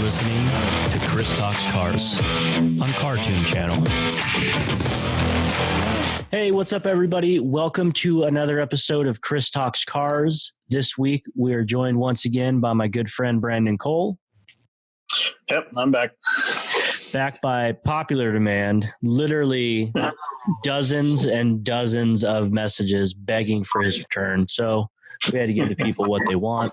listening to Chris Talks Cars on Cartoon Channel. Hey, what's up, everybody? Welcome to another episode of Chris Talks Cars. This week, we are joined once again by my good friend, Brandon Cole. Yep, I'm back. Back by popular demand, literally dozens and dozens of messages begging for his return. So we had to give the people what they want.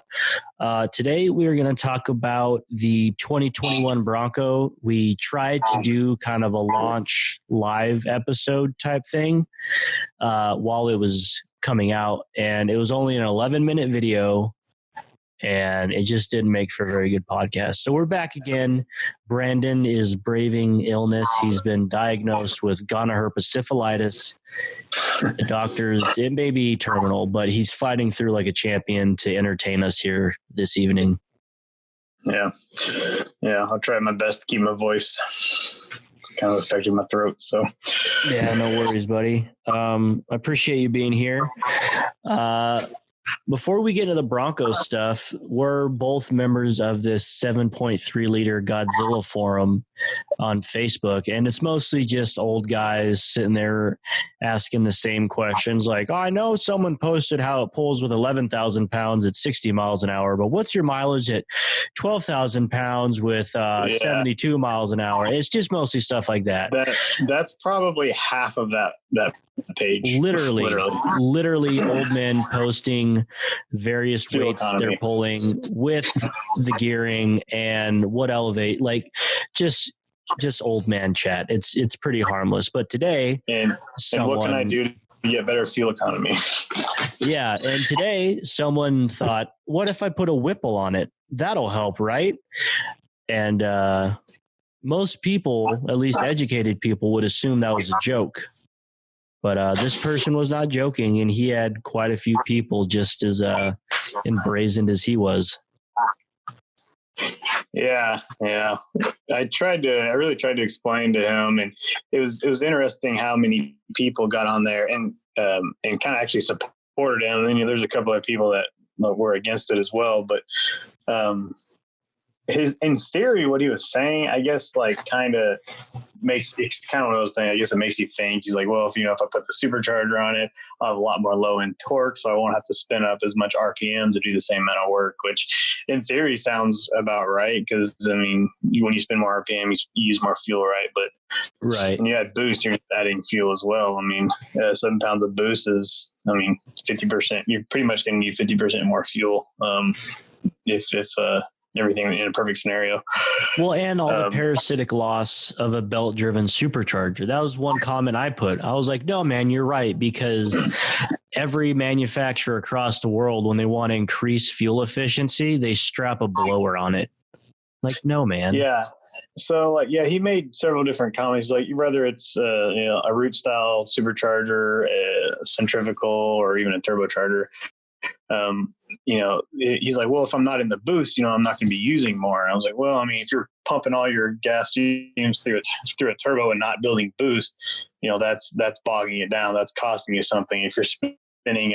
Today, we are going to talk about the 2021 Bronco. We tried to do kind of a launch live episode type thing while it was coming out, and it was only an 11-minute video, and it just didn't make for a very good podcast. So we're back again. Brandon is braving illness. He's been diagnosed with gonorrhea The doctors, it may be terminal, but he's fighting through like a champion to entertain us here this evening. Yeah, I'll try my best to keep my voice. It's kind of affecting my throat, so. Yeah, no worries, buddy. I appreciate you being here. Before we get into the Bronco stuff, we're both members of this 7.3 liter Godzilla forum on Facebook, and it's mostly just old guys sitting there asking the same questions like, I know someone posted how it pulls with 11,000 pounds at 60 miles an hour, but what's your mileage at 12,000 pounds with 72 miles an hour? It's just mostly stuff like that. That's probably half of that page. Literally old men posting various Fuel weights economy they're pulling with the gearing and what elevate, like just old man chat. It's pretty harmless. But today, and what can I do to get better fuel economy? Yeah, and today someone thought, what if I put a Whipple on it? That'll help, right? And most people, at least educated people, would assume that was a joke. But this person was not joking, and he had quite a few people just as embrazened as he was. Yeah. I really tried to explain to him, and it was interesting how many people got on there and kind of actually supported him. And then there's a couple of people that were against it as well. But in theory, what he was saying, I guess, like kind of it's kind of one of those things. I guess it makes you think. He's like, well, if I put the supercharger on it, I'll have a lot more low end torque, so I won't have to spin up as much RPM to do the same amount of work, which in theory sounds about right. Because when you spin more RPM, you use more fuel, right? But when you add boost, you're adding fuel as well. 7 pounds of boost is, 50%. You're pretty much going to need 50% more fuel if everything in a perfect scenario. Well, and all the parasitic loss of a belt-driven supercharger. That was one comment I put. I was like, no, man, you're right, because every manufacturer across the world, when they want to increase fuel efficiency, they strap a blower on it. Like, no, man. Yeah. So, he made several different comments. Like, whether it's a root-style supercharger, a centrifugal, or even a turbocharger, he's like, well, if I'm not in the boost, I'm not going to be using more. And I was like, well, if you're pumping all your gas fumes through a turbo and not building boost, that's bogging it down. That's costing you something. If you're spinning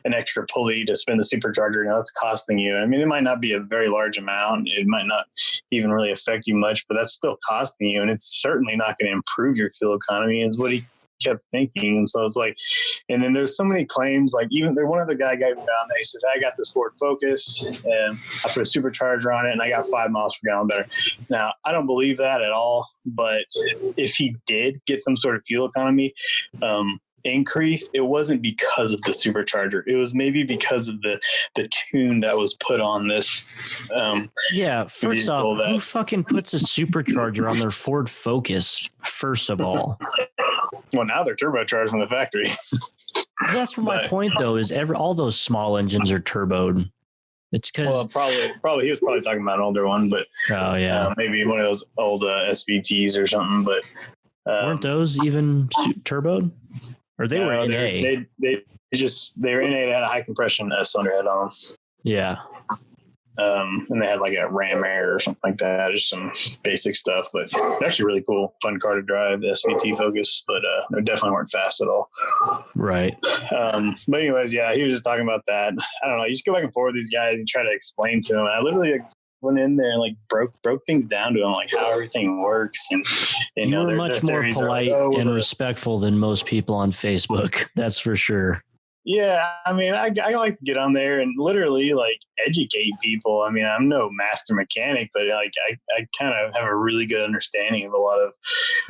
an extra pulley to spin the supercharger, that's costing you. It might not be a very large amount. It might not even really affect you much, but that's still costing you. And it's certainly not going to improve your fuel economy, is what he kept thinking. And so it's like, and then there's so many claims, like even there, one other guy got down there, he said, I got this Ford Focus and I put a supercharger on it and I got 5 miles per gallon better. Now, I don't believe that at all, but if he did get some sort of fuel economy increase, it wasn't because of the supercharger. It was maybe because of the tune that was put on this. First off, who fucking puts a supercharger on their Ford Focus, first of all? Well, now they're turbocharged from the factory. That's my point, though, is all those small engines are turboed. It's because probably he was probably talking about an older one, but maybe one of those old SVTs or something. But weren't those even turboed? Or they were NA? They were NA. They had a high compression cylinder head on them. Yeah. And they had like a ram air or something like that, just some basic stuff, but actually really cool, fun car to drive, the SVT Focus, but they definitely weren't fast at all. Right. But anyways, he was just talking about that. I don't know. You just go back and forth with these guys and try to explain to them. And I literally went in there and like broke things down to him, like how everything works. And you were much more polite and respectful than most people on Facebook. That's for sure. Yeah, I mean, I like to get on there and literally like educate people. I mean, I'm no master mechanic, but like I kind of have a really good understanding of a lot of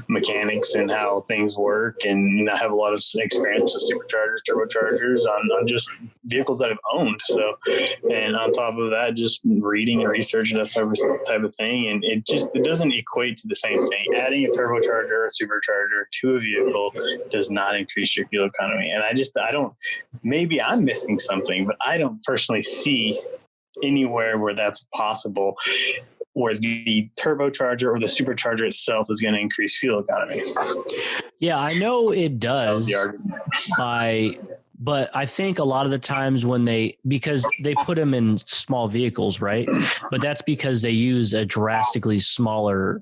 mechanics and how things work, and I have a lot of experience with superchargers, turbochargers on just vehicles that I've owned. So, and on top of that, just reading and researching that type of thing, and it doesn't equate to the same thing. Adding a turbocharger or a supercharger to a vehicle does not increase your fuel economy, and I don't. Maybe I'm missing something, but I don't personally see anywhere where that's possible, where the turbocharger or the supercharger itself is going to increase fuel economy. Yeah, I know it does. But I think a lot of the times because they put them in small vehicles, right? But that's because they use a drastically smaller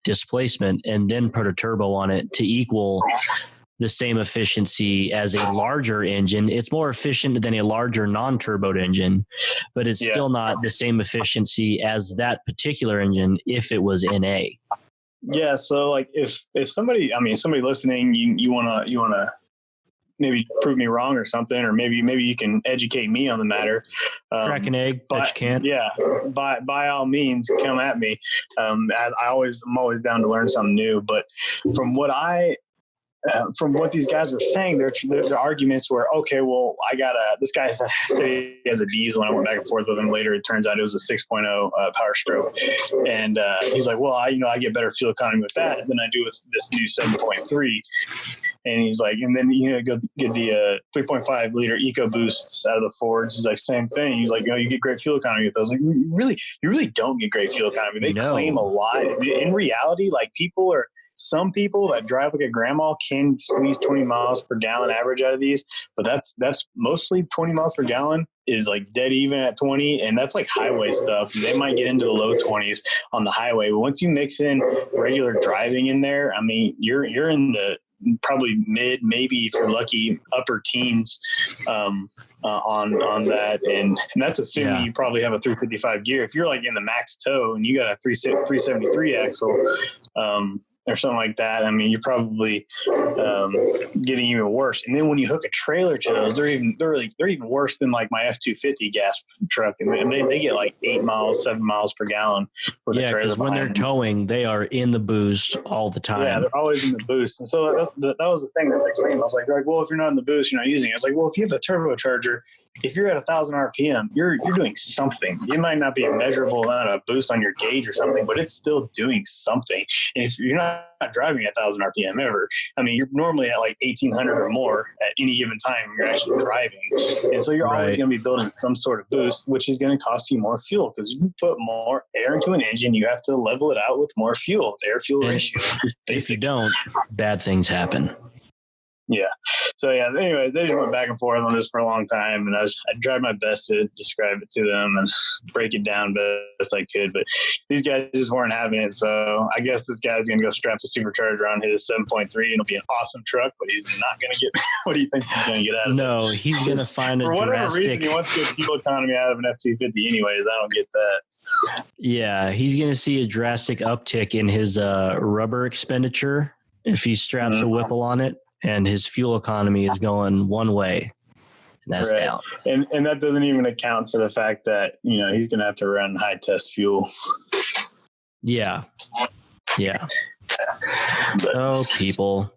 displacement and then put a turbo on it to equal the same efficiency as a larger engine. It's more efficient than a larger non-turboed engine, but it's still not the same efficiency as that particular engine if it was NA. Yeah. So like if somebody listening, you want to maybe prove me wrong or something, or maybe you can educate me on the matter. Crack an egg, but you can't. Yeah, by all means, come at me. I'm always down to learn something new. But from what these guys were saying, their arguments were, okay, well, this guy said he has a diesel, and I went back and forth with him later. It turns out it was a 6.0 Power Stroke. And he's like, well, I get better fuel economy with that than I do with this new 7.3. And he's like, and then go get the 3.5 liter EcoBoosts out of the Fords. He's like, same thing. He's like, you get great fuel economy with those. Like, you really don't get great fuel economy. They claim a lot. In reality, like some people that drive like a grandma can squeeze 20 miles per gallon average out of these, but that's mostly 20 miles per gallon is like dead even at 20, and that's like highway stuff. They might get into the low 20s on the highway, but once you mix in regular driving in there, I mean, you're in the probably mid, maybe if you're lucky, upper teens on that, and that's assuming you probably have a 355 gear. If you're like in the max tow and you got a 373 axle, or something like that, I mean, you're probably getting even worse. And then when you hook a trailer to those, they're even worse than like my F-250 gas truck, and they get like 8 miles, 7 miles per gallon with the trailer. When they're towing, they are in the boost all the time. Yeah, they're always in the boost. And so that was the thing that they claimed. I was like, well, if you're not in the boost, you're not using it. It's like, well, if you have a turbocharger, if you're at 1,000 RPM, you're doing something. It might not be a measurable amount of boost on your gauge or something, but it's still doing something. And if you're not driving at 1,000 RPM ever, I mean, you're normally at like 1,800 or more at any given time when you're actually driving. And so you're always going to be building some sort of boost, which is going to cost you more fuel, because you put more air into an engine, you have to level it out with more fuel. It's air-fuel ratio. If you don't, bad things happen. Yeah. So anyways, they just went back and forth on this for a long time, and I tried my best to describe it to them and break it down best I could, but these guys just weren't having it. So I guess this guy's going to go strap the supercharger on his 7.3, and it'll be an awesome truck, but he's not going to get what he thinks he's going to get out of it. No, he's going to find a for whatever drastic reason, he wants to get fuel economy out of an F-250 anyways. I don't get that. Yeah, he's going to see a drastic uptick in his rubber expenditure if he straps a Whipple on it. And his fuel economy is going one way, and that's down. And that doesn't even account for the fact that, he's going to have to run high test fuel. Yeah. Oh, people.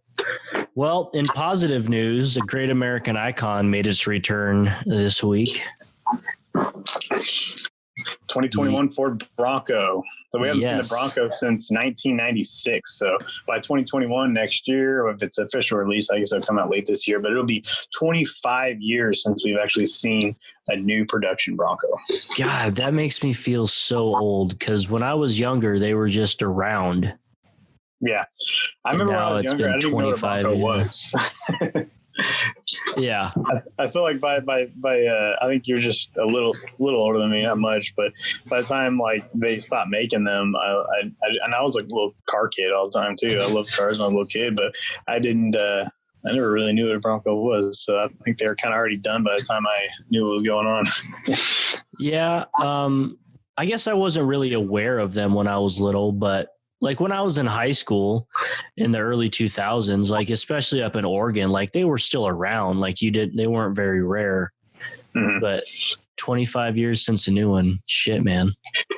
Well, in positive news, a great American icon made its return this week. 2021 Ford Bronco. So we haven't seen the Bronco since 1996. So by 2021 next year, if it's official release, I guess it'll come out late this year, but it'll be 25 years since we've actually seen a new production Bronco. God, that makes me feel so old, because when I was younger, they were just around. Yeah. I remember when I was younger, I didn't even know what a Bronco was. Yeah, I feel like by I think you're just a little older than me, not much, but by the time like they stopped making them, I was like a little car kid all the time too. I loved cars when I was a little kid, but I never really knew what a Bronco was, so I think they were kind of already done by the time I knew what was going on. Yeah, I guess I wasn't really aware of them when I was little, but like when I was in high school in the early 2000s, like especially up in Oregon, like they were still around. Like they weren't very rare. Mm-hmm. But 25 years since a new one. Shit, man.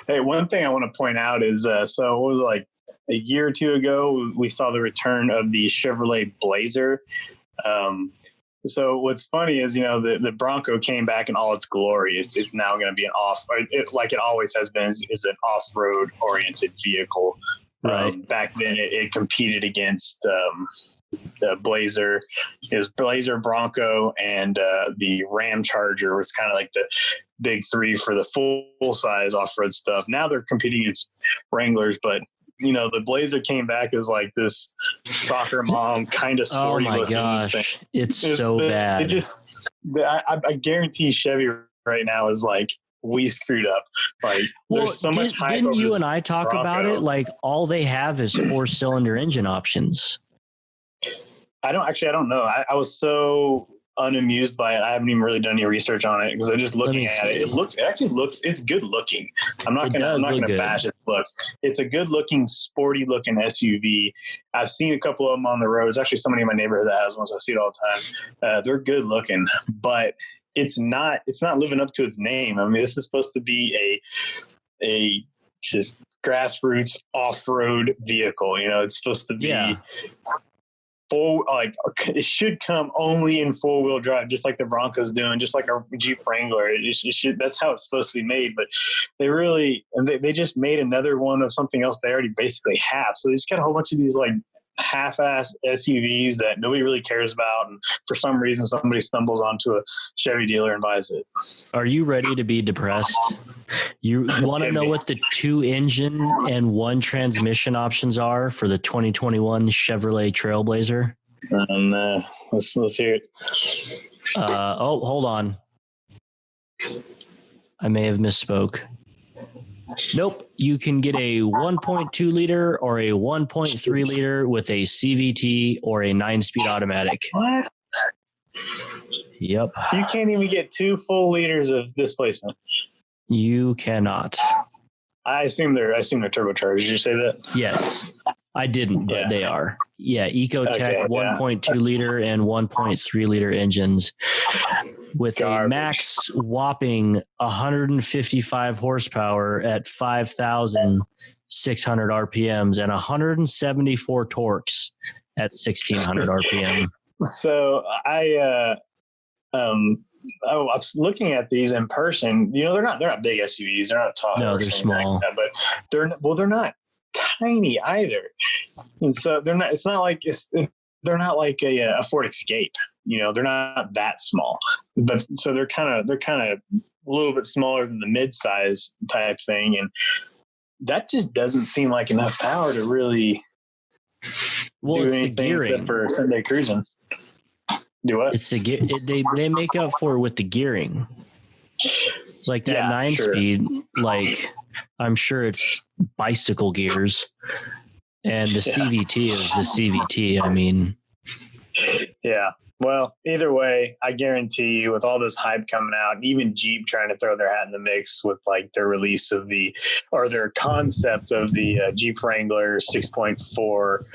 Hey, one thing I want to point out is, so it was like a year or two ago, we saw the return of the Chevrolet Blazer. So what's funny is, the Bronco came back in all its glory. It's now going to be like it always has been, is an off-road oriented vehicle. Right. Back then it competed against the Blazer. It was Blazer, Bronco, and the Ram Charger was kind of like the big three for the full size off-road stuff. Now they're competing against Wranglers, but the Blazer came back as like this soccer mom kind of sporty. Oh my gosh, thing. It's so bad. I guarantee Chevy right now is like, we screwed up. Like, there's so much hype. Didn't you and I talk Bronco. About it? Like, all they have is 4-cylinder engine options. I don't know. I was so unamused by it. I haven't even really done any research on it because I'm just looking at it. It's good looking. I'm not gonna bash its looks. It's a good looking, sporty looking SUV. I've seen a couple of them on the road. There's actually somebody in my neighborhood that has ones. I see it all the time. They're good looking, but it's not living up to its name. I mean, this is supposed to be a just grassroots off-road vehicle. It's supposed to be it should come only in 4-wheel drive, just like the Bronco's doing, just like our Jeep Wrangler. That's how it's supposed to be made. But they just made another one of something else they already basically have. So they just got a whole bunch of these like half-ass SUVs that nobody really cares about, and for some reason somebody stumbles onto a Chevy dealer and buys it. Are you ready to be depressed? You want to know what the 2 engine and 1 transmission options are for the 2021 Chevrolet Trailblazer? Let's hear it. Hold on. I may have misspoke. Nope. You can get a 1.2 liter or a 1.3 liter with a CVT or a 9-speed automatic. What? Yep. You can't even get 2 full liters of displacement. You cannot. I assume they're turbocharged. Did you say that? Yes. I didn't, but they are. Yeah, Ecotech 1.2 liter and 1.3 liter engines with a max whopping 155 horsepower at 5,600 RPMs and 174 torques at 1,600 RPM. So I was looking at these in person. They're not big SUVs. They're not tall. No, they're small. Like that, but they're not tiny either. And so they're not like a Ford Escape. They're not that small. But so they're kind of a little bit smaller than the mid-size type thing, and that just doesn't seem like enough power to really do anything except for Sunday cruising. Do what? It's they make up for it with the gearing. Like that 9-speed, like I'm sure it's bicycle gears, and the CVT is the CVT. I mean, yeah. Well, either way, I guarantee you, with all this hype coming out, even Jeep trying to throw their hat in the mix with like their release of their concept of the Jeep Wrangler 6.4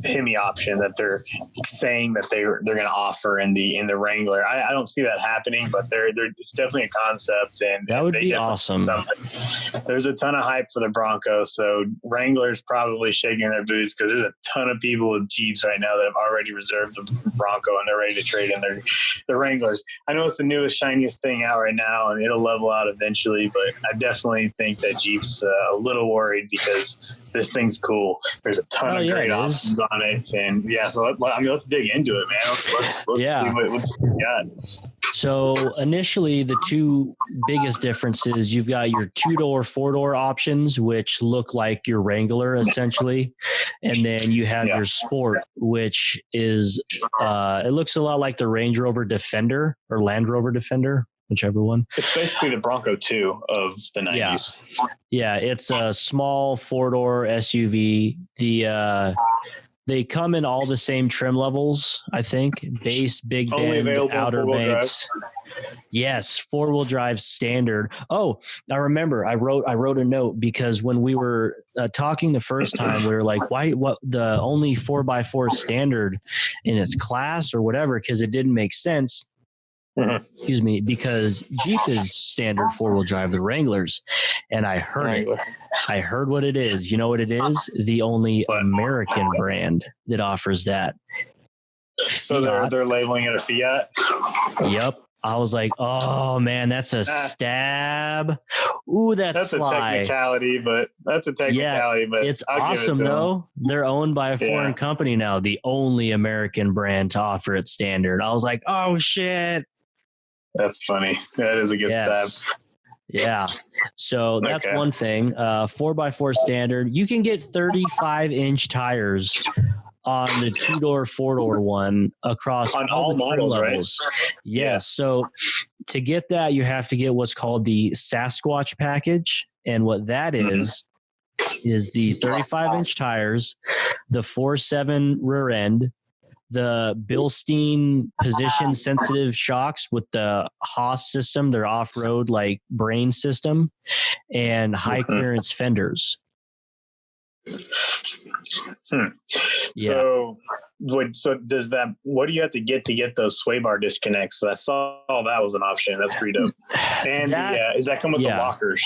Hemi option that they're saying that they're going to offer in the Wrangler. I don't see that happening, but it's definitely a concept, and that would be awesome. There's a ton of hype for the Bronco, so Wrangler's probably shaking their boots because there's a ton of people with Jeeps right now that have already reserved the Bronco and they're ready to trade in their Wranglers. I know it's the newest, shiniest thing out right now, and it'll level out eventually, but I definitely think that Jeep's a little worried because this thing's cool. There's a ton of great options on it, and so let's dig into it, man. Let's see what's got. So initially, the 2 biggest differences, you've got your 2-door, 4-door options, which look like your Wrangler essentially, and then you have your Sport, which is it looks a lot like the Range Rover Defender or Land Rover Defender, whichever one. It's basically the Bronco 2 of the 90s. Yeah, it's a small 4-door SUV. They come in all the same trim levels, I think. Base, big bend, Outer Banks. Yes, 4-wheel drive standard. Oh, I remember. I wrote a note because when we were talking the first time, we were like, "Why? What? The only 4x4 standard in its class or whatever?" Because it didn't make sense. Excuse me, because Jeep is standard 4-wheel drive, the Wranglers, and I heard it. I heard what it is. You know what it is? The only American brand that offers that. So they're labeling it a Fiat. Yep. I was like, oh man, that's a stab. Ooh, that's a technicality, but but it's awesome though. They're owned by a foreign company now, the only American brand to offer it standard. I was like, oh shit. That's funny. That is a good stab. Yeah. So that's one thing. 4x4 standard. You can get 35-inch tires on the 2-door, 4-door one across on all models, levels. Right? Yes. Yeah. So to get that, you have to get what's called the Sasquatch package. And what that is the 35-inch tires, the 4.7 rear end, the Bilstein position sensitive shocks with the Haas system, their off-road like brain system, and high clearance fenders. So does that, what do you have to get those sway bar disconnects? I saw that was an option. That's pretty dope. And does that come with the lockers?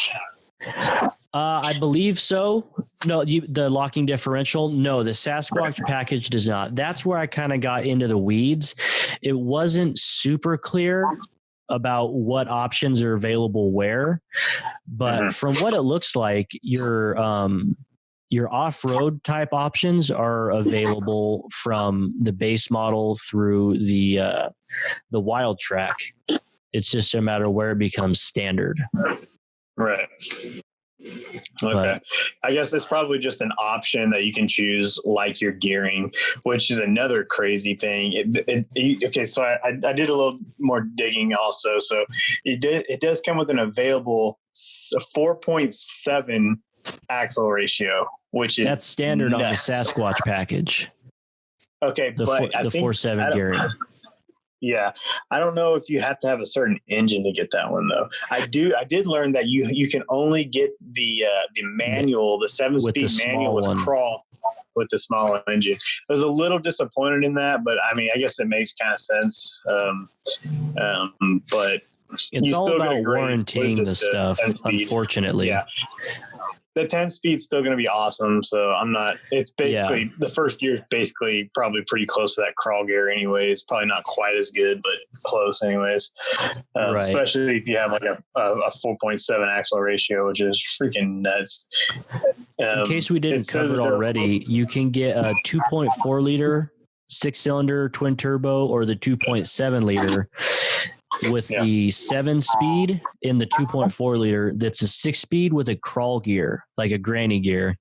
I believe so. No, the locking differential. No, the Sasquatch package does not. That's where I kind of got into the weeds. It wasn't super clear about what options are available where, but from what it looks like, your off-road type options are available from the base model through the Wild Track. It's just a matter of where it becomes standard. Right. Okay. I guess it's probably just an option that you can choose, like your gearing, which is another crazy thing. Okay. So I did a little more digging also. So it does come with an available 4.7 axle ratio, which is that's standard nuts. On the Sasquatch package. Okay. The 4.7 gearing. Yeah. I don't know if you have to have a certain engine to get that one though. I did learn that you can only get the manual, the 7-speed manual with crawl with the small engine. I was a little disappointed in that, but I mean, I guess it makes kind of sense. But it's all about warranting the stuff, unfortunately. Yeah. The 10-speed's still going to be awesome. So it's basically the first year is basically probably pretty close to that crawl gear anyways. Probably not quite as good, but close anyways. Especially if you have like a 4.7 axle ratio, which is freaking nuts. In case we didn't cover it already, you can get a 2.4 liter 6-cylinder twin turbo or the 2.7 liter. With the 7-speed in the 2.4 liter, that's a 6-speed with a crawl gear, like a granny gear,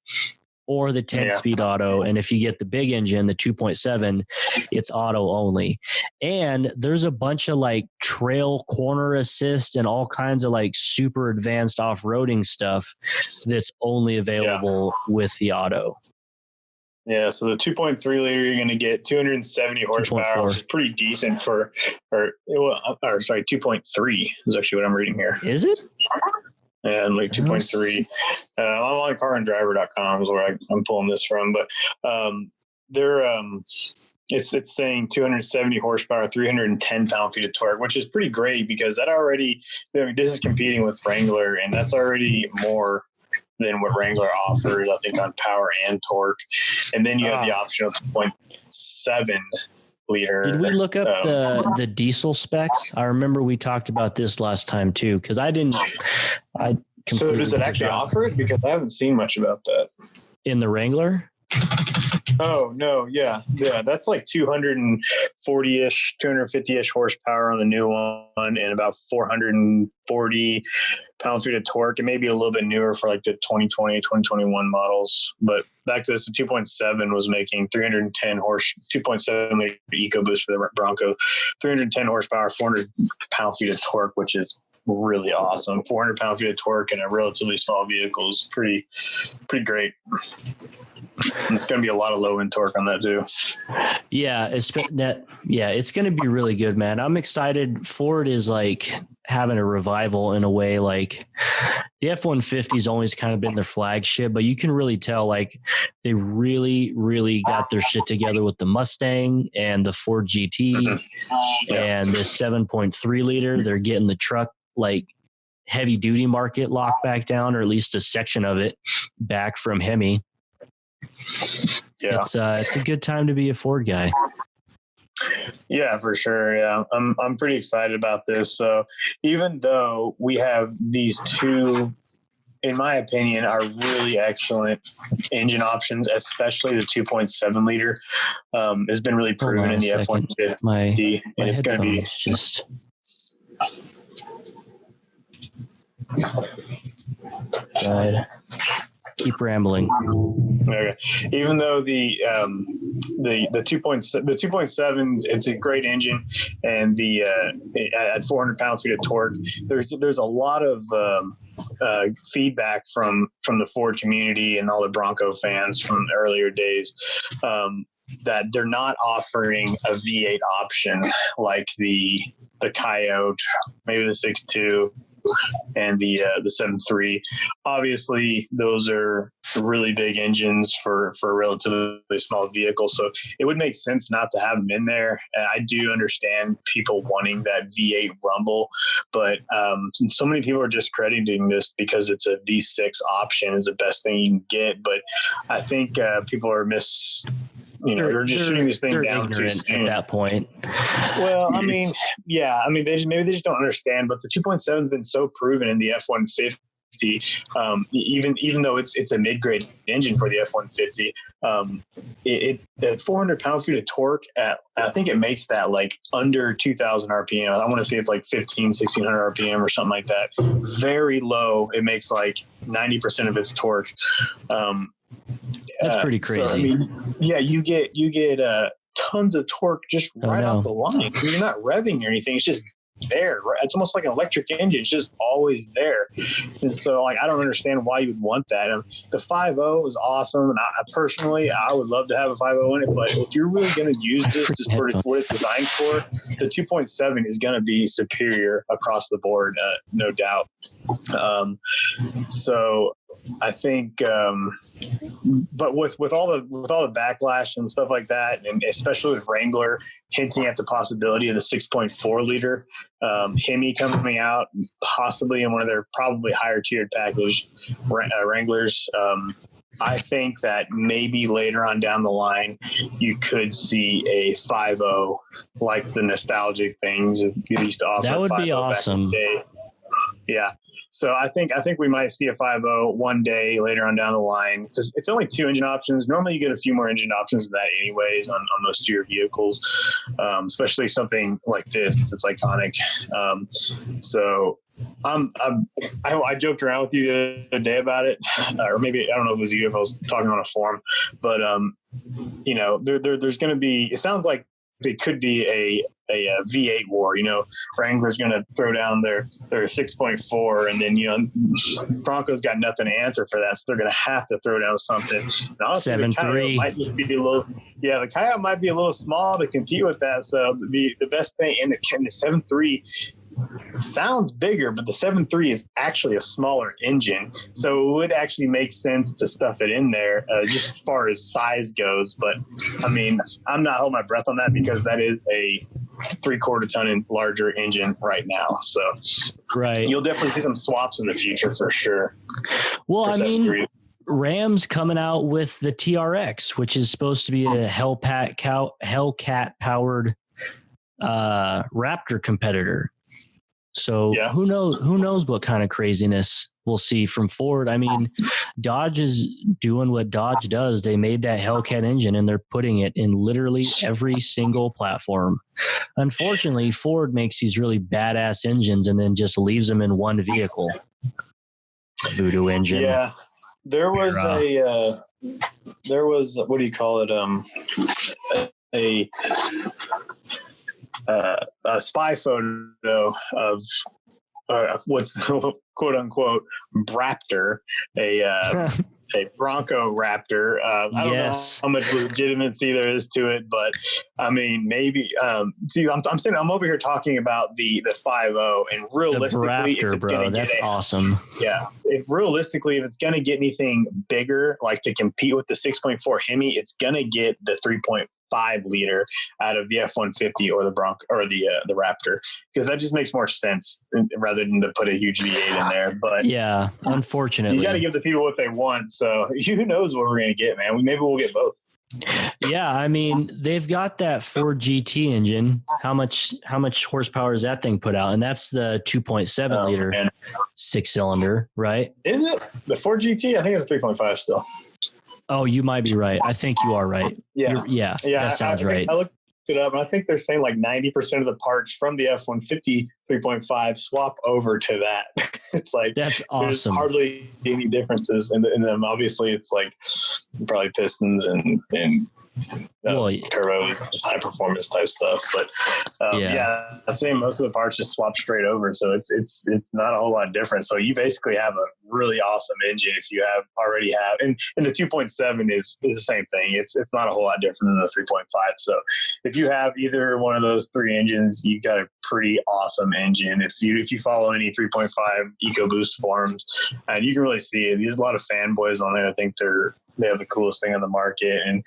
or the 10-speed auto. And if you get the big engine, the 2.7, it's auto only. And there's a bunch of like trail corner assist and all kinds of like super advanced off-roading stuff that's only available with the auto. Yeah, so the 2.3 liter, you're going to get 270 horsepower, which is pretty decent 2.3 is actually what I'm reading here. Is it? And like 2.3. I'm on carandriver.com is where I'm pulling this from, but it's saying 270 horsepower, 310 pound-feet of torque, which is pretty great because this is competing with Wrangler, and that's already more than what Wrangler offers, I think, on power and torque. And then you have the option of 2.7 liter. Did we look up the diesel specs? I remember we talked about this last time too, because I so does it actually offer it? Because I haven't seen much about that. In the Wrangler? Oh, no. Yeah. Yeah. That's like 240-ish, 250-ish horsepower on the new one and about 440 pound-feet of torque. It may be a little bit newer for like the 2020, 2021 models. But back to this, the 2.7 was making 2.7 liter EcoBoost for the Bronco, 310 horsepower, 400 pound-feet of torque, which is really awesome. 400 pound-feet of torque in a relatively small vehicle is pretty great. It's going to be a lot of low end torque on that too. Yeah, Yeah, it's going to be really good, man. I'm excited. Ford is like having a revival in a way. Like the F-150 has always kind of been their flagship, but you can really tell like they really, really got their shit together with the Mustang and the Ford GT and this 7.3 liter. They're getting the truck like heavy duty market locked back down, or at least a section of it back from Hemi. Yeah, it's a good time to be a Ford guy. Yeah, for sure. Yeah, I'm pretty excited about this. So even though we have these two, in my opinion, are really excellent engine options, especially the 2.7 liter, has been really proven in the F-150. My and it's going to be just. Right. Keep rambling. Okay. Even though the 2.7s, it's a great engine, and the at 400 pound-feet of torque, there's a lot of feedback from the Ford community and all the Bronco fans from the earlier days that they're not offering a V8 option like the Coyote, maybe the 6.2. And the 7.3. Obviously, those are really big engines for a relatively small vehicle, so it would make sense not to have them in there. And I do understand people wanting that V8 rumble, but so many people are discrediting this because it's a V6 option is the best thing you can get. But I think people are they're just shooting this thing down too soon at that point. Well, I mean, yeah, I mean, maybe they just don't understand. But the 2.7 has been so proven in the F-150, even though it's a mid-grade engine for the F-150. It at 400 pound-feet of torque, I think it makes that like under 2,000 RPM. I want to say it's like 1,600 RPM or something like that. Very low. It makes like 90% of its torque. That's pretty crazy. So, I mean, yeah, you get tons of torque just right off the line. I mean, you're not revving or anything. It's just there. Right? It's almost like an electric engine. It's just always there. And so, like, I don't understand why you would want that. The 5.0 is awesome, and I personally would love to have a 5.0 in it. But if you're really going to use this just for what it's designed for, the 2.7 is going to be superior across the board, no doubt. So I think, but with all the backlash and stuff like that, and especially with Wrangler hinting at the possibility of the 6.4 liter Hemi coming out, possibly in one of their probably higher tiered package Wranglers, I think that maybe later on down the line, you could see a 5.0 like the nostalgic things you used to offer. That would be awesome. Yeah. So I think we might see a 5.0 one day later on down the line. It's only 2 engine options. Normally you get a few more engine options than that anyways on most of your vehicles, especially something like this that's iconic. So I joked around with you the other day about it, or maybe, I don't know if it was you, if I was talking on a forum, but there's going to be, it sounds like they could be a V8 war. Wrangler's going to throw down their 6.4, and then Bronco's got nothing to answer for that, so they're going to have to throw down something. 7.3 the Coyote might be a little small to compete with that. So the best thing in the 7.3 sounds bigger, but the 7.3 is actually a smaller engine, so it would actually make sense to stuff it in there just as far as size goes. But I mean, I'm not holding my breath on that because that is a 3/4 ton and larger engine right now. So you'll definitely see some swaps in the future for sure. Well, I mean, Ram's coming out with the TRX, which is supposed to be a Hellcat powered Raptor competitor. So who knows what kind of craziness we'll see from Ford. I mean, Dodge is doing what Dodge does. They made that Hellcat engine and they're putting it in literally every single platform. Unfortunately, Ford makes these really badass engines and then just leaves them in one vehicle. Voodoo engine. Yeah. There was what do you call it? A spy photo of what's quote unquote Braptor, a a Bronco Raptor. I don't know how much legitimacy there is to it, but I mean, maybe. See, I'm over here talking about the 5.0, and realistically, the Raptor, if it's bro, that's awesome. Yeah, if it's going to get anything bigger, like to compete with the 6.4 Hemi, it's going to get the 3.5 liter out of the F-150 or the Bronco or the Raptor, because that just makes more sense rather than to put a huge V8 in there. But yeah, unfortunately, you got to give the people what they want. So who knows what we're going to get, man? Maybe we'll get both. Yeah, I mean, they've got that Ford GT engine. How much horsepower does that thing put out? And that's the 2.7 liter 6-cylinder, right? Is it the Ford GT? I think it's 3.5 still. Oh, you might be right. I think you are right. Yeah. That sounds right. I looked it up, and I think they're saying like 90% of the parts from the F-150 3.5 swap over to that. It's like, that's awesome. There's hardly any differences in them. Obviously, it's like probably pistons and turbos, just high performance type stuff. But I say most of the parts just swap straight over, so it's not a whole lot different. So you basically have a really awesome engine if you already have, and the 2.7 is the same thing. It's not a whole lot different than the 3.5. So if you have either one of those three engines, you got a pretty awesome engine. If you follow any 3.5 EcoBoost forums, and you can really see it. There's a lot of fanboys on there. I think they have the coolest thing on the market, and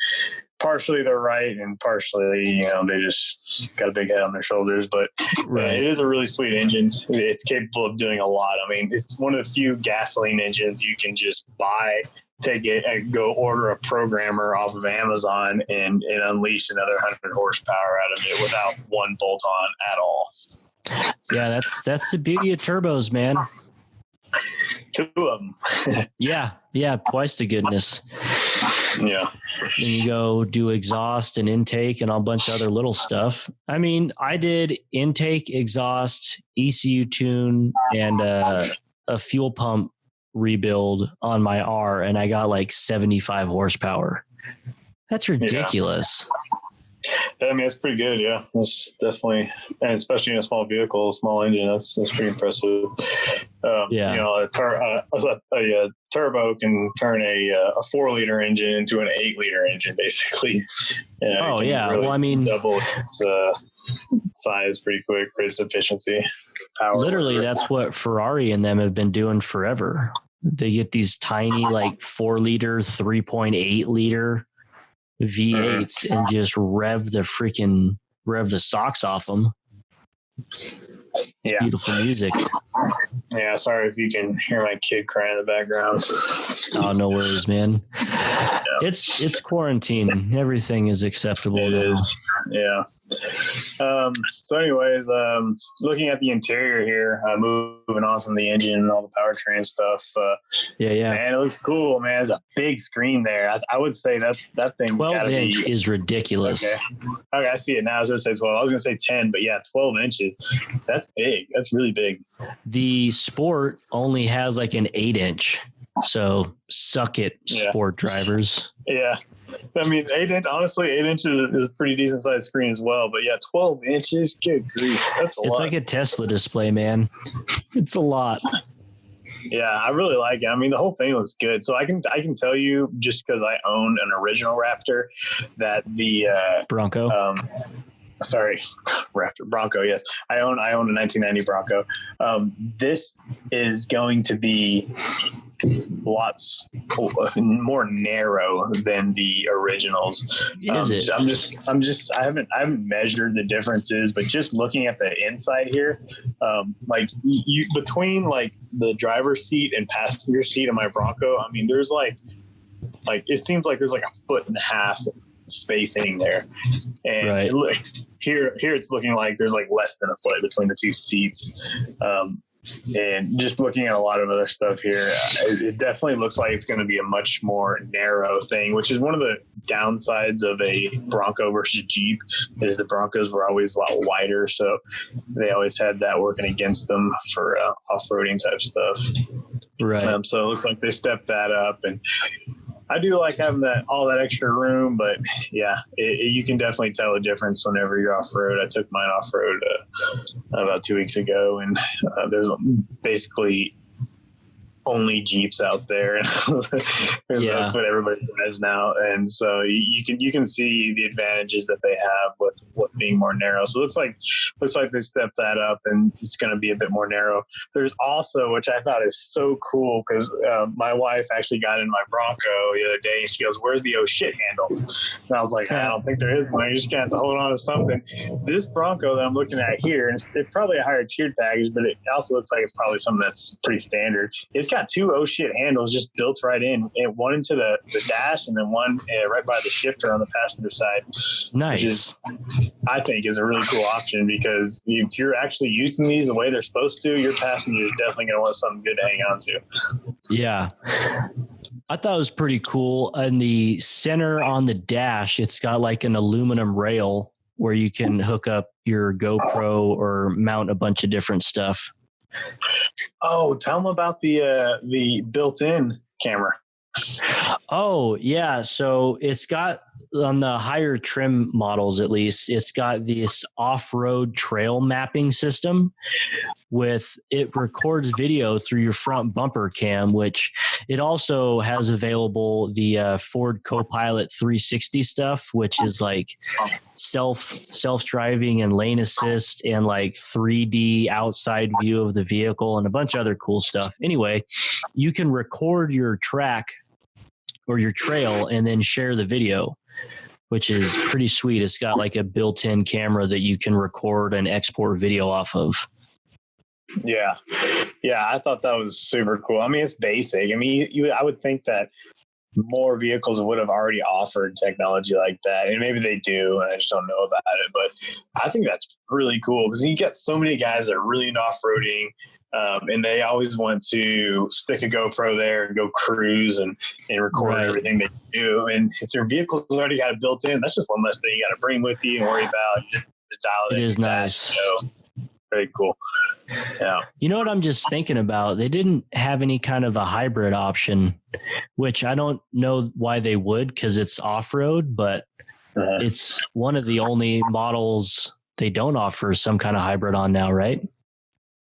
partially they're right, and partially, they just got a big head on their shoulders. But it is a really sweet engine. It's capable of doing a lot. I mean, it's one of the few gasoline engines you can just buy, take it, and go order a programmer off of Amazon and unleash another 100 horsepower out of it without one bolt on at all. Yeah, that's the beauty of turbos, man. 2 of them. yeah, twice the goodness. Yeah. Then you go do exhaust and intake and a bunch of other little stuff. I mean, I did intake, exhaust, ECU tune, and a fuel pump rebuild on my R, and I got like 75 horsepower. That's ridiculous. Yeah, I mean, it's pretty good. Yeah, that's definitely, and especially in a small vehicle, a small engine, that's pretty impressive. A turbo can turn a 4-liter engine into an 8-liter engine, basically. Really, well, I mean, double its size pretty quick, its efficiency, power. Literally, that's what Ferrari and them have been doing forever. They get these tiny, like 4-liter, 3.8-liter V8s and just rev the socks off them. It's beautiful music. Yeah, sorry if you can hear my kid crying in the background. Oh, no worries, man. Yeah. It's quarantine. Everything is acceptable. It is. Yeah. So anyways, looking at the interior here, moving on from the engine and all the powertrain stuff. Man, it looks cool, man. There's a big screen there. I would say that thing's 12-inch is ridiculous. Okay, I see it now. I was going to say 12. I was going to say 10, but yeah, 12 inches. That's big. That's really big. The Sport only has like an 8-inch. So suck it, Sport drivers. Yeah. I mean, 8 inches is a pretty decent sized screen as well. But yeah, 12 inches, good grief, that's a lot. It's like a Tesla display, man. It's a lot. Yeah, I really like it. I mean, the whole thing looks good. So I can tell you, just because I own an original Raptor, that the Bronco. Bronco. Yes, I own a 1990 Bronco. This is going to be lots more narrow than the originals. Is it? I haven't measured the differences, but just looking at the inside here, like you between like the driver's seat and passenger seat of my Bronco, I mean, there's like it seems like there's like 1.5 foot spacing there, and here it's looking like there's like less than a foot between the two seats. And just looking at a lot of other stuff here, it definitely looks like it's going to be a much more narrow thing, which is one of the downsides of a Bronco versus Jeep, is the Broncos were always a lot wider. So they always had that working against them for off-roading type stuff. Right. So it looks like they stepped that up, and I do like having all that extra room, but yeah, you can definitely tell a difference whenever you're off road. I took mine off road about 2 weeks ago, and there's basically only Jeeps out there. That's what everybody does now. And so you can see the advantages that they have with being more narrow. So it looks like they stepped that up, and it's going to be a bit more narrow. There's also, which I thought is so cool, because my wife actually got in my Bronco the other day, and she goes, "Where's the oh shit handle?" And I was like, "I don't think there is one. You just got to hold on to something." This Bronco that I'm looking at here, and it's probably a higher tiered package, but it also looks like it's probably something that's pretty standard. It's got two oh shit handles just built right in, and one into the dash, and then one right by the shifter on the passenger side. Nice. Which is, I think, is a really cool option, because if you're actually using these the way they're supposed to, your passenger is definitely going to want something good to hang on to. Yeah. I thought it was pretty cool. In the center on the dash, it's got like an aluminum rail where you can hook up your GoPro or mount a bunch of different stuff. Oh, tell them about the built-in camera. Oh, yeah. So it's got, on the higher trim models at least, it's got this off-road trail mapping system it records video through your front bumper cam, which it also has available the Ford Copilot 360 stuff, which is like self-driving and lane assist and like 3D outside view of the vehicle and a bunch of other cool stuff. Anyway, you can record your track or your trail and then share the video, which is pretty sweet. It's got like a built-in camera that you can record and export video off of. Yeah. I thought that was super cool. I mean, it's basic. I mean, I would think that more vehicles would have already offered technology like that, and maybe they do, and I just don't know about it. But I think that's really cool, because you get so many guys that are really into off-roading, and they always want to stick a GoPro there and go cruise and record everything they do. And if their vehicle's already got it built in, that's just one less thing you got to bring with you and worry about. You just dial it in. It is nice. So, very cool. Yeah. You know what I'm just thinking about? They didn't have any kind of a hybrid option, which I don't know why they would, because it's off-road, but it's one of the only models they don't offer some kind of hybrid on now, right?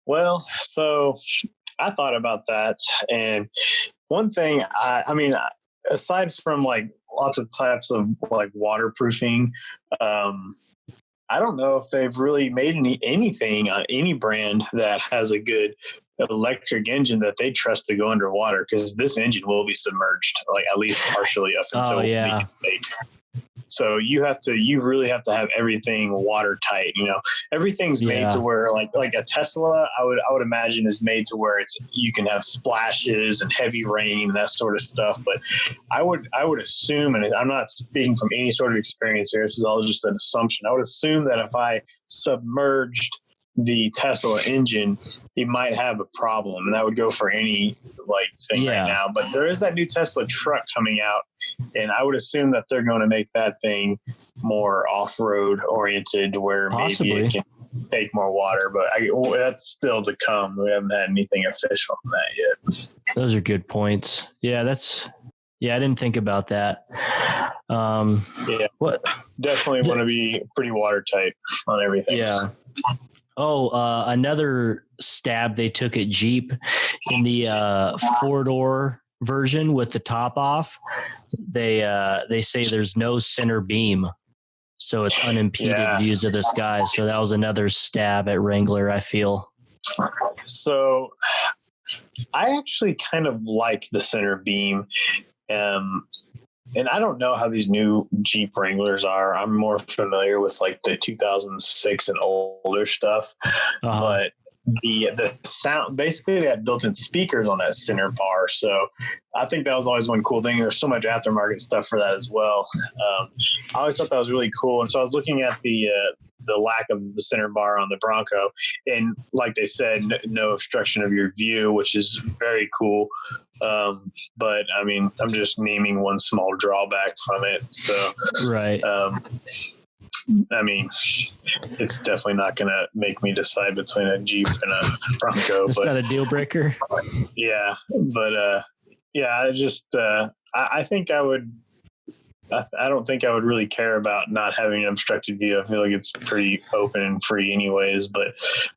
Well, so I thought about that. And one thing, I mean, aside from like lots of types of like waterproofing, I don't know if they've really made anything on any brand that has a good electric engine that they trust to go underwater, because this engine will be submerged, like at least partially up until the lake. So you really have to have everything watertight. You know, everything's made to where like a Tesla, I would imagine, is made to where you can have splashes and heavy rain and that sort of stuff. But I would assume, and I'm not speaking from any sort of experience here, this is all just an assumption. I would assume that if I submerged the Tesla engine, it might have a problem, and that would go for any thing right now. But there is that new Tesla truck coming out, and I would assume that they're going to make that thing more off-road oriented, where maybe it can take more water. But that's still to come. We haven't had anything official on that yet. Those are good points. Yeah, I didn't think about that. Definitely want to be pretty watertight on everything. Yeah. Oh, another stab they took at Jeep in the 4-door version with the top off. They say there's no center beam, so it's unimpeded views of the sky. So that was another stab at Wrangler, I feel. So I actually kind of like the center beam. And I don't know how these new Jeep Wranglers are. I'm more familiar with like the 2006 and older stuff. But the sound, basically they had built-in speakers on that center bar. So I think that was always one cool thing. There's so much aftermarket stuff for that as well. I always thought that was really cool. And so I was looking at the lack of the center bar on the Bronco, and like they said, no obstruction of your view, which is very cool. But I mean, I'm just naming one small drawback from it. So, I mean, it's definitely not going to make me decide between a Jeep and a Bronco. It's not a deal breaker. Yeah. But, I just, I think I would, I don't think I would really care about not having an obstructed view. I feel like it's pretty open and free anyways, but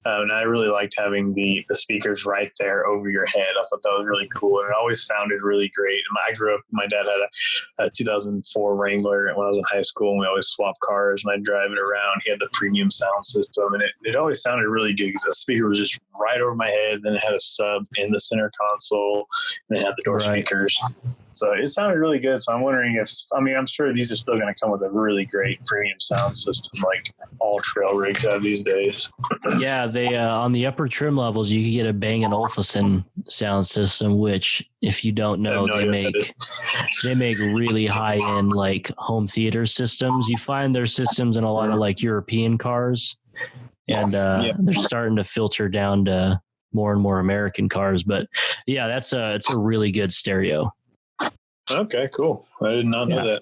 and I really liked having the speakers right there over your head. I thought that was really cool, and it always sounded really great. I grew up, my dad had a 2004 Wrangler when I was in high school, and we always swapped cars, and I'd drive it around. He had the premium sound system, and it always sounded really good because the speaker was just right over my head. Then it had a sub in the center console, and it had the door speakers. So it sounded really good. So I'm wondering I'm sure these are still going to come with a really great premium sound system like all trail rigs have these days. Yeah, they on the upper trim levels, you can get a Bang & Olufsen sound system, which if you don't know, they make really high end like home theater systems. You find their systems in a lot of like European cars, and they're starting to filter down to more and more American cars. But yeah, it's a really good stereo. Okay, cool. I did not know that.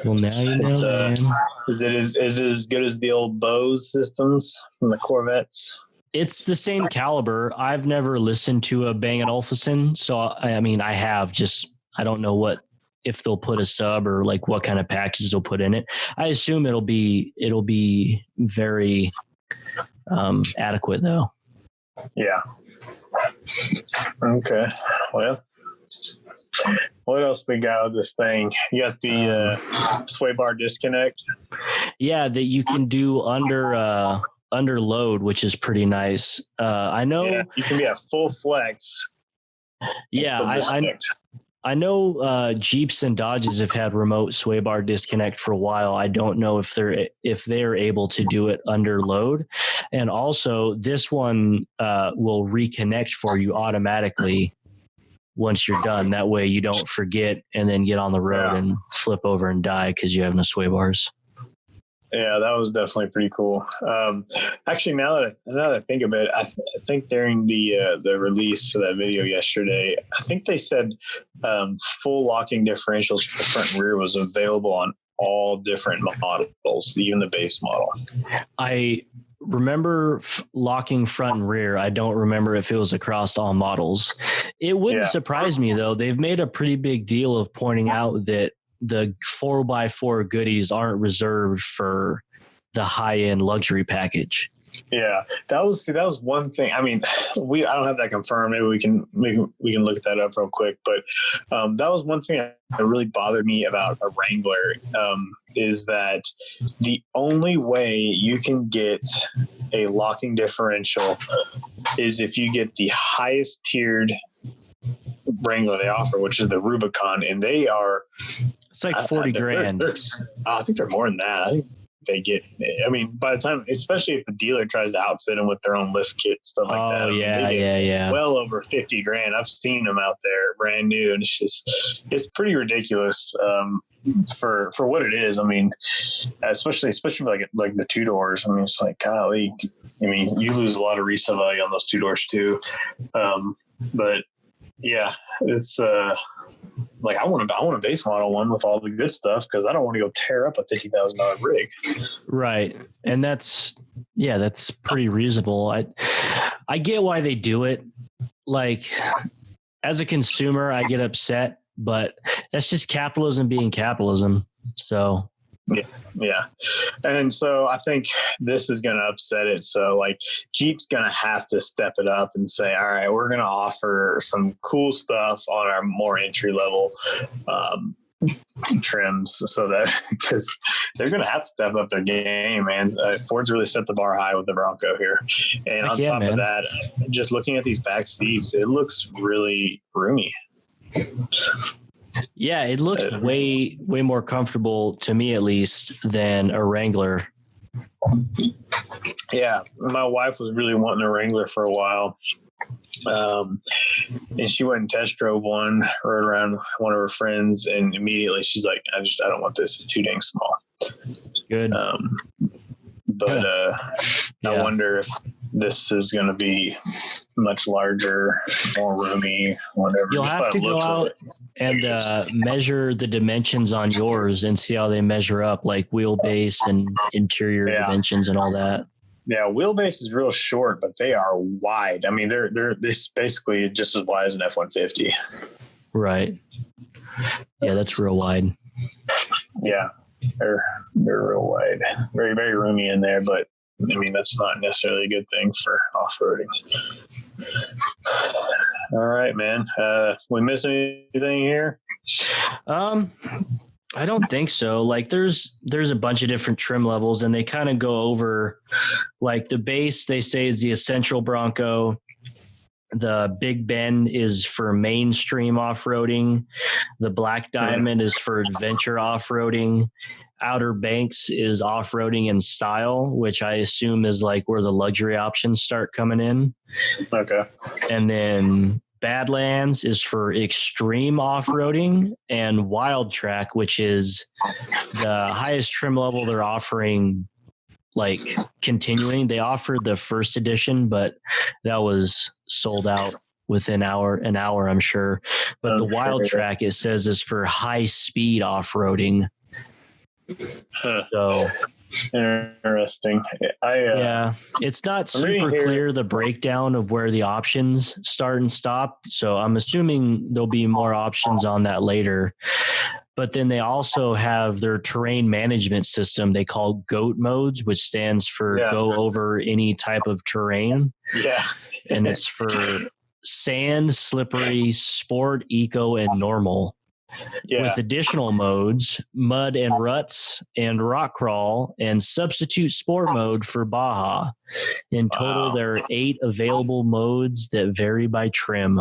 Well, now you know, man. Is it as good as the old Bose systems from the Corvettes? It's the same caliber. I've never listened to a Bang & Olufsen, so I mean, I have. Just I don't know if they'll put a sub or like what kind of packages they'll put in it. I assume it'll be very adequate though. Yeah. Okay. Well. What else we got with this thing? You got the sway bar disconnect. Yeah, that you can do under load, which is pretty nice. I know you can be at full flex. Yeah, I know Jeeps and Dodges have had remote sway bar disconnect for a while. I don't know if they're able to do it under load. And also this one will reconnect for you automatically once you're done. That way you don't forget and then get on the road and flip over and die because you have no sway bars. Yeah, that was definitely pretty cool. Actually, now that I think of it, I think during the release of that video yesterday, I think they said full locking differentials for the front and rear was available on all different models, even the base model. I remember locking front and rear. I don't remember if it was across all models. It wouldn't surprise me though. They've made a pretty big deal of pointing out that the 4x4 goodies aren't reserved for the high-end luxury package. Yeah, that was one thing. I mean, I don't have that confirmed. Maybe we can look that up real quick. But that was one thing that really bothered me about a Wrangler is that the only way you can get a locking differential is if you get the highest tiered Wrangler they offer, which is the Rubicon, and they are. It's like $40,000. I think they're more than that. I think they get. I mean, by the time, especially if the dealer tries to outfit them with their own lift kit stuff like that. Oh yeah. Well over $50,000. I've seen them out there brand new, and it's pretty ridiculous for what it is. I mean, especially like the two doors. I mean, it's like golly. I mean, you lose a lot of resale value on those two doors too. But yeah, it's like I want a base model one with all the good stuff because I don't want to go tear up a $50,000 rig. Right, and that's pretty reasonable. I get why they do it. Like as a consumer, I get upset, but that's just capitalism being capitalism. So. Yeah. And so I think this is going to upset it. So like Jeep's going to have to step it up and say, all right, we're going to offer some cool stuff on our more entry level trims so that because they're going to have to step up their game, man. Ford's really set the bar high with the Bronco here. And on top of that, just looking at these back seats, it looks really roomy. Yeah, it looks way more comfortable to me, at least, than a Wrangler. Yeah, my wife was really wanting a Wrangler for a while, and she went and test drove one, rode around one of her friends, and immediately she's like, "I don't want this; it's too dang small." Good. But I wonder if this is going to be much larger, more roomy, whatever. You'll have to go out and measure the dimensions on yours and see how they measure up, like wheelbase and interior dimensions and all that. Yeah, wheelbase is real short, but they are wide. I mean, they're this basically just as wide as an F-150. Right. Yeah, that's real wide. Yeah, they're real wide, very very roomy in there. But I mean, that's not necessarily a good thing for off-roading. All right, man. We miss anything here? I don't think so. Like there's a bunch of different trim levels, and they kind of go over like the base they say is the essential Bronco. The Big Bend is for mainstream off-roading. The Black Diamond is for adventure off-roading. Outer Banks is off-roading in style, which I assume is like where the luxury options start coming in. Okay. And then Badlands is for extreme off-roading, and Wild Track, which is the highest trim level they're offering, like continuing. They offered the first edition, but that was sold out within an hour, I'm sure. But the Wild Track, it says, is for high speed off-roading. So interesting. Yeah, it's not super clear the breakdown of where the options start and stop. So I'm assuming there'll be more options on that later. But then they also have their terrain management system they call GOAT modes, which stands for go over any type of terrain. Yeah. And it's for sand, slippery, sport, eco, and normal. Yeah. With additional modes, mud and ruts and rock crawl and substitute sport mode for Baja. In total, there are 8 available modes that vary by trim.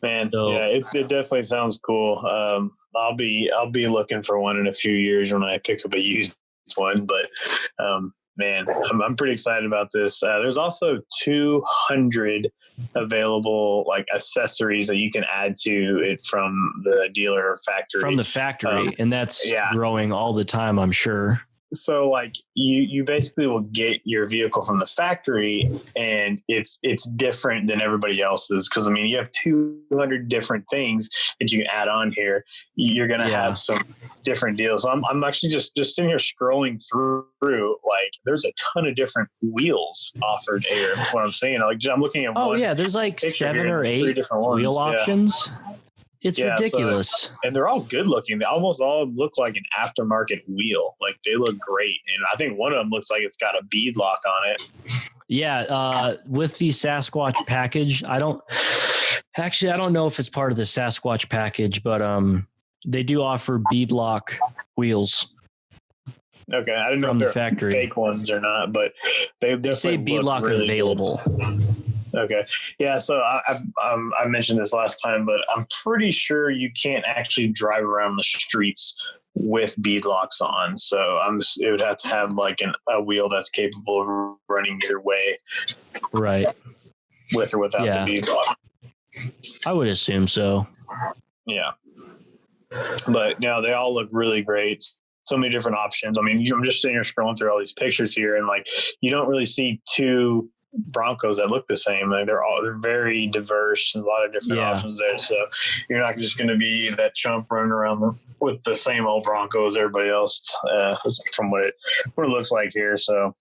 Man, yeah, it definitely sounds cool. I'll be looking for one in a few years when I pick up a used one, but man, I'm pretty excited about this. There's also 200 available like accessories that you can add to it from the dealer or factory. From the factory, and that's growing all the time, I'm sure. So like you basically will get your vehicle from the factory, and it's different than everybody else's. Cause I mean, you have 200 different things that you can add on here. You're going to have some different deals. So I'm actually just sitting here scrolling through, like there's a ton of different wheels offered here. That's what I'm saying. Like I'm looking at there's like 7 or 8 wheel options. It's ridiculous. So, and they're all good looking. They almost all look like an aftermarket wheel. Like they look great. And I think one of them looks like it's got a bead lock on it. Yeah. With the Sasquatch package, I don't know if it's part of the Sasquatch package, but they do offer bead lock wheels. Okay. I don't know if they're factory fake ones or not, but they say bead lock really available. Good. Okay. Yeah. So I mentioned this last time, but I'm pretty sure you can't actually drive around the streets with bead locks on. So it would have to have like a wheel that's capable of running either way. Right. With or without the bead lock. I would assume so. Yeah. But no, they all look really great. So many different options. I mean, I'm just sitting here scrolling through all these pictures here, and like, you don't really see two Broncos that look the same. Like they're very diverse and a lot of different options there. So you're not just going to be that chump running around with the same old Bronco as everybody else, from what it looks like here. So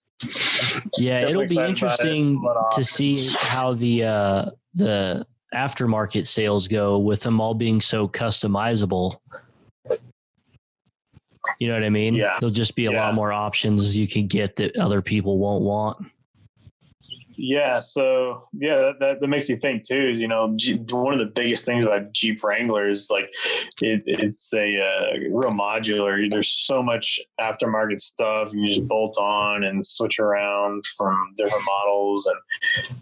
yeah, it'll be interesting to see how the aftermarket sales go with them all being so customizable. You know what I mean? Yeah. There'll just be a lot more options you can get that other people won't want. Yeah. So that makes you think too, is, one of the biggest things about Jeep Wrangler is like, it's a real modular. There's so much aftermarket stuff. You just bolt on and switch around from different models.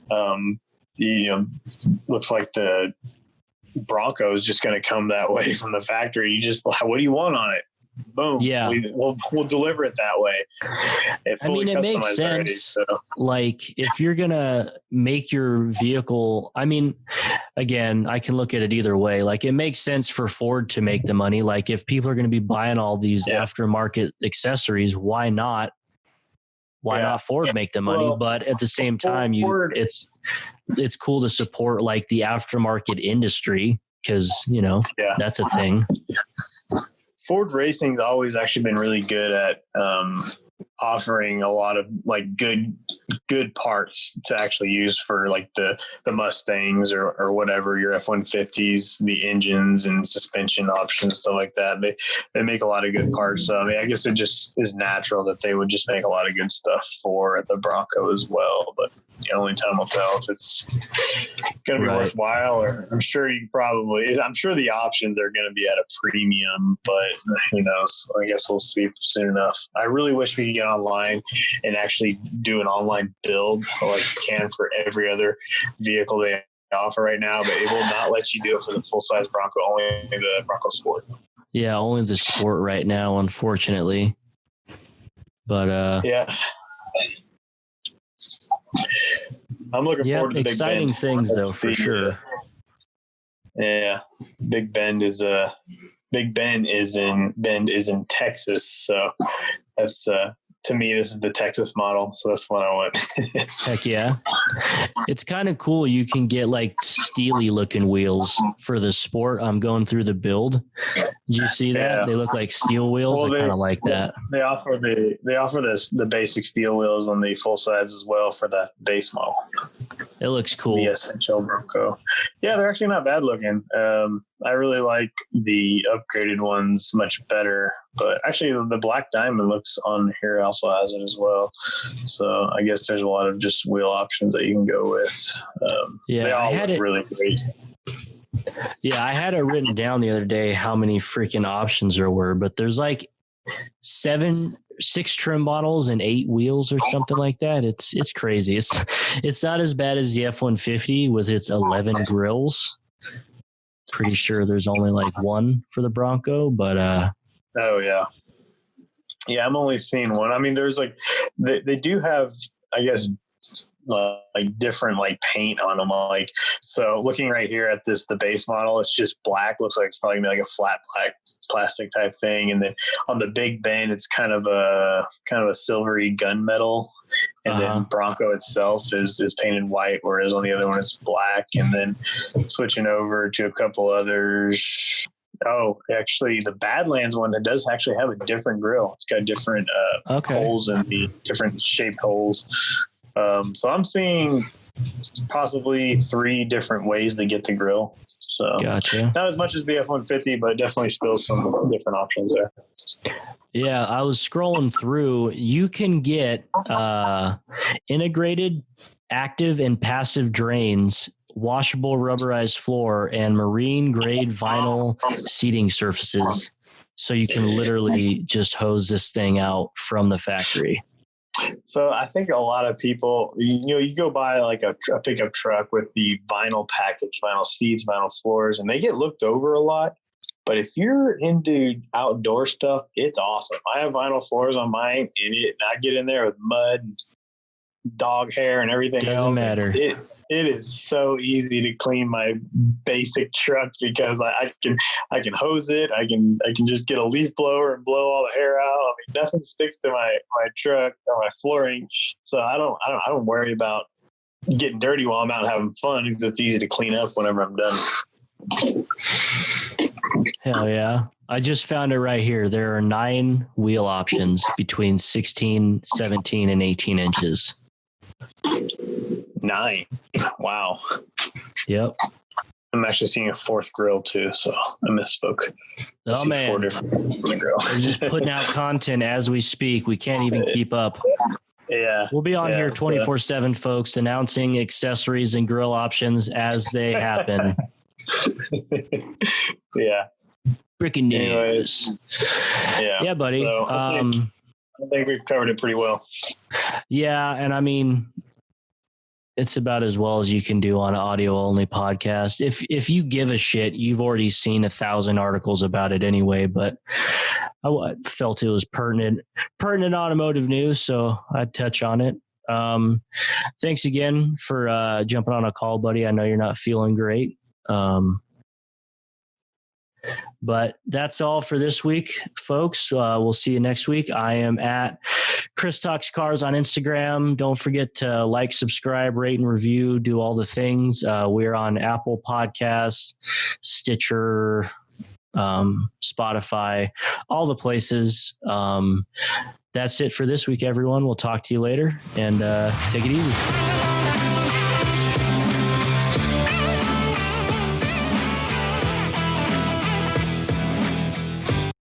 And, looks like the Bronco is just going to come that way from the factory. You just, what do you want on it? Boom. Yeah. We'll deliver it that way. It makes sense. Already, so. Like if you're going to make your vehicle, again, I can look at it either way. Like it makes sense for Ford to make the money. Like if people are going to be buying all these aftermarket accessories, why not Ford make the money? But at the same time, it's cool to support like the aftermarket industry because, that's a thing. Ford Racing's always actually been really good at offering a lot of like good good parts to actually use for like the Mustangs or whatever, your F-150s, the engines and suspension options, stuff like that. They make a lot of good parts. So I mean, I guess it just is natural that they would just make a lot of good stuff for the Bronco as well. But only time will tell if it's going to be worthwhile. Or I'm sure the options are going to be at a premium, but who knows? I guess we'll see soon enough. I really wish we could get online and actually do an online build like you can for every other vehicle they offer right now, but it will not let you do it for the full size Bronco, only the Bronco Sport. Yeah, only the Sport right now, unfortunately. But yeah. I'm looking forward to the Big exciting Bend. things though, for sure. Yeah, Big Bend is in Texas, so that's to me, this is the Texas model, so that's what I want. Heck yeah. It's kind of cool. You can get like steely looking wheels for the Sport. I'm going through the build. Did you see that? Yeah. They look like steel wheels. Well, I kind of like that. They offer the basic steel wheels on the full size as well for the base model. It looks cool. The Essential Bronco. Yeah, they're actually not bad looking. I really like the upgraded ones much better, but actually the Black Diamond looks on here also has it as well. So I guess there's a lot of just wheel options that you can go with. They all look really great. Yeah, I had it written down the other day how many freaking options there were, but there's like 6 trim models and 8 wheels or something like that. It's crazy. It's not as bad as the F-150 with its 11 grills. Pretty sure there's only like 1 for the Bronco, but oh yeah. Yeah, I'm only seeing 1. I mean, there's like they do have, I guess, like different like paint on them. Like, so looking right here at the base model, it's just black. Looks like it's probably gonna be like a flat black plastic type thing. And then on the Big Bend, it's kind of a silvery gunmetal. And then Bronco itself is painted white, whereas on the other one it's black. And then switching over to a couple others. Oh, actually, the Badlands one, that does actually have a different grill. It's got different holes in the different shaped holes. So I'm seeing possibly 3 different ways to get the grill. So gotcha. Not as much as the F-150, but definitely still some different options there. Yeah, I was scrolling through. You can get integrated active and passive drains, washable rubberized floor, and marine grade vinyl seating surfaces. So you can literally just hose this thing out from the factory. So I think a lot of people, you go buy like a pickup truck with the vinyl package, vinyl seats, vinyl floors, and they get looked over a lot. But if you're into outdoor stuff, it's awesome. I have vinyl floors on mine, and I get in there with mud, and dog hair, and everything else. Doesn't matter. It is so easy to clean my basic truck because I can hose it. I can just get a leaf blower and blow all the hair out. I mean, nothing sticks to my truck or my flooring, so I don't worry about getting dirty while I'm out having fun because it's easy to clean up whenever I'm done. Hell yeah. I just found it right here. There are 9 wheel options between 16, 17, and 18 inches. 9. Wow. Yep. I'm actually seeing a 4th grill too, so I misspoke. Oh man, 4 different grills. We're just putting out content as we speak. We can't even keep up. Yeah. We'll be on here 24/7, folks, announcing accessories and grill options as they happen. Yeah. Breaking news. Yeah, buddy. So I think we've covered it pretty well. Yeah, and I mean, it's about as well as you can do on an audio only podcast. If you give a shit, you've already seen 1,000 articles about it anyway, but I felt it was pertinent automotive news, so I'd touch on it. Thanks again for jumping on a call, buddy. I know you're not feeling great. But that's all for this week, folks. We'll see you next week. I am at ChrisTalksCars on Instagram. Don't forget to like, subscribe, rate, and review. Do all the things. We're on Apple Podcasts, Stitcher, Spotify, all the places. That's it for this week, everyone. We'll talk to you later, and take it easy.